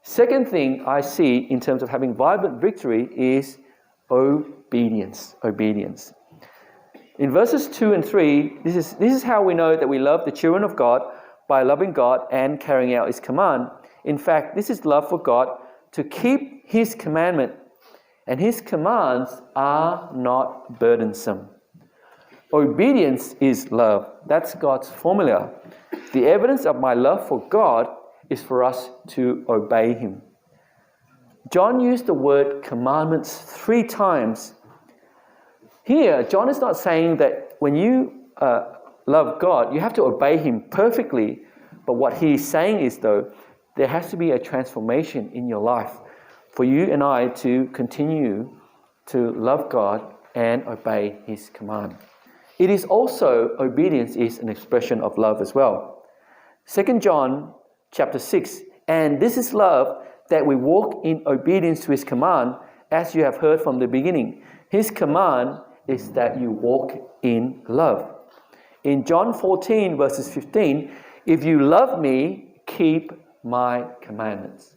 Second thing I see in terms of having vibrant victory is obedience. Obedience. In verses 2 and 3, this is how we know that we love the children of God, by loving God and carrying out His command. In fact, this is love for God, to keep His commandment. And His commands are not burdensome. Obedience is love. That's God's formula. The evidence of my love for God is for us to obey Him. John used the word commandments 3 times. Here, John is not saying that when you love God, you have to obey Him perfectly. But what he's saying is, though, there has to be a transformation in your life for you and I to continue to love God and obey His command. It is also, obedience is an expression of love as well. 2 John chapter 6, and this is love, that we walk in obedience to His command, as you have heard from the beginning. His command is that you walk in love. In John 14 verses 15, if you love me, keep my commandments.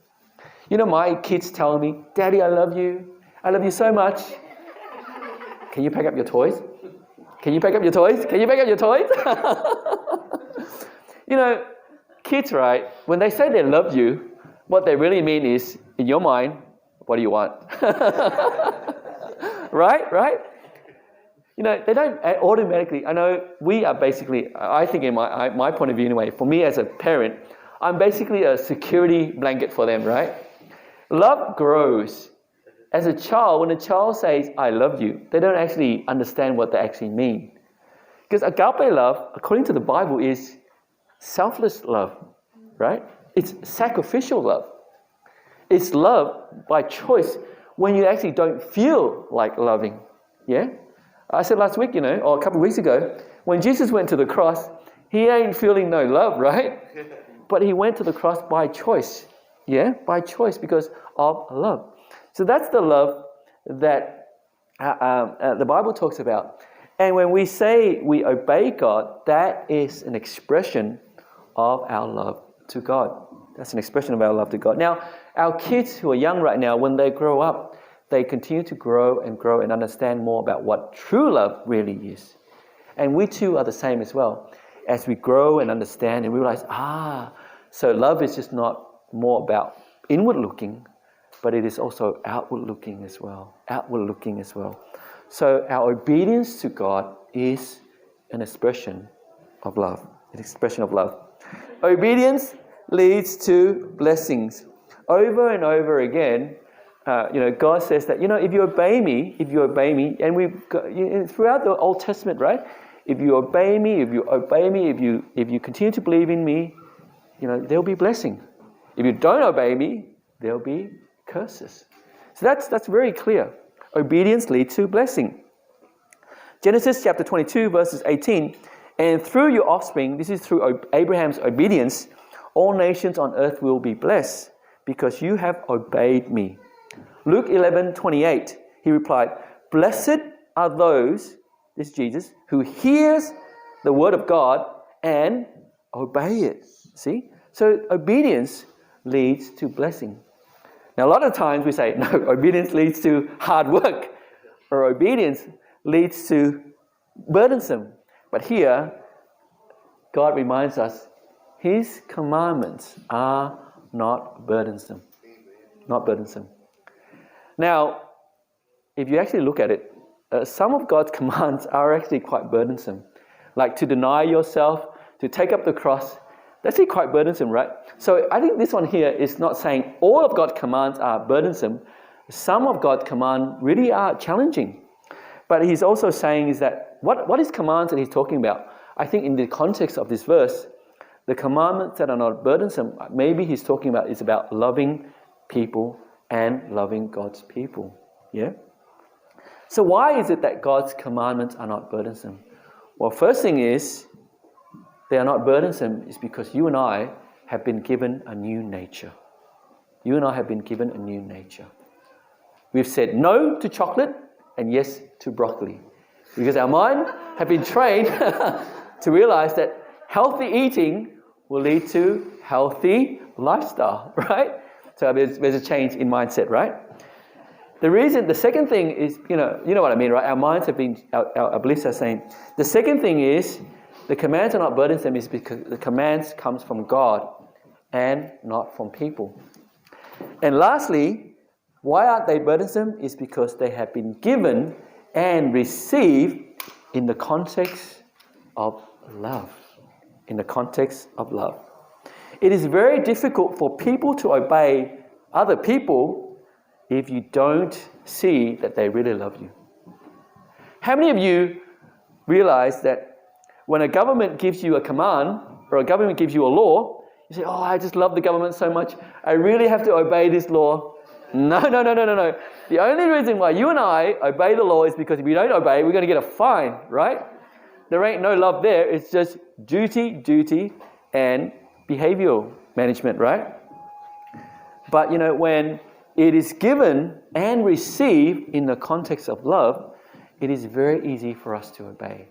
You know, my kids tell me, Daddy, I love you. I love you so much. Can you pack up your toys? Can you pack up your toys? Can you pack up your toys? You know, kids, right, when they say they love you, what they really mean is, in your mind, what do you want? Right? You know, they don't automatically, I know we are basically, I think in my point of view anyway, for me as a parent, I'm basically a security blanket for them, right? Love grows. As a child, when a child says, I love you, they don't actually understand what they actually mean. Because agape love, according to the Bible, is selfless love, right? It's sacrificial love. It's love by choice when you actually don't feel like loving, yeah? I said last week, or a couple of weeks ago, when Jesus went to the cross, He ain't feeling no love, right? But He went to the cross by choice, yeah? By choice because of love. So that's the love that the Bible talks about. And when we say we obey God, that is an expression of our love to God. That's an expression of our love to God. Now, our kids who are young right now, when they grow up, they continue to grow and understand more about what true love really is. And we too are the same as well. As we grow and understand and realize, so love is just not more about inward looking, but it is also outward looking as well. So our obedience to God is an expression of love. Obedience leads to blessings. Over and over again, God says that, if you obey me, and we've got, throughout the Old Testament, right? If you obey me, if you continue to believe in me, there'll be blessing. If you don't obey me, there'll be curses. So that's very clear. Obedience leads to blessing. Genesis chapter 22 verses 18, and through your offspring, this is through Abraham's obedience, all nations on earth will be blessed, because you have obeyed me. Luke 11:28, he replied, blessed are those, this is Jesus, who hears the word of God and obey it. See? So obedience leads to blessing. Now a lot of times we say, no, obedience leads to hard work, or obedience leads to burdensome. But here, God reminds us, His commandments are not burdensome. Not burdensome. Now, if you actually look at it, some of God's commands are actually quite burdensome. Like to deny yourself, to take up the cross, that's actually quite burdensome, right? So I think this one here is not saying all of God's commands are burdensome. Some of God's commands really are challenging. But He's also saying is that, what is commands that He's talking about? I think in the context of this verse, the commandments that are not burdensome, maybe He's talking about is about loving people and loving God's people. Yeah? So why is it that God's commandments are not burdensome? Well, first thing is, they are not burdensome is because you and I have been given a new nature. You and I have been given a new nature. We've said no to chocolate and yes to broccoli. Because our mind have been trained to realize that healthy eating will lead to healthy lifestyle, right? So there's a change in mindset, right? The second thing is, you know what I mean, right? Our minds have been, our beliefs are saying. The second thing is, the commands are not burdensome is because the commands comes from God and not from people. And lastly, why aren't they burdensome? Is because they have been given and received in the context of love. In the context of love. It is very difficult for people to obey other people if you don't see that they really love you. How many of you realize that when a government gives you a command or a government gives you a law, you say, oh, I just love the government so much, I really have to obey this law. No. The only reason why you and I obey the law is because if we don't obey, we're going to get a fine, right? There ain't no love there. It's just duty, and behavioral management, right? But, when it is given and received in the context of love, it is very easy for us to obey.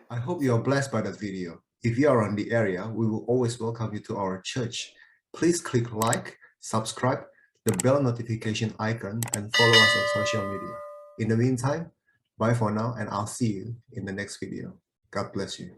I hope you are blessed by that video. If you are in the area, we will always welcome you to our church. Please click like, subscribe, the bell notification icon, and follow us on social media. In the meantime, bye for now, and I'll see you in the next video. God bless you.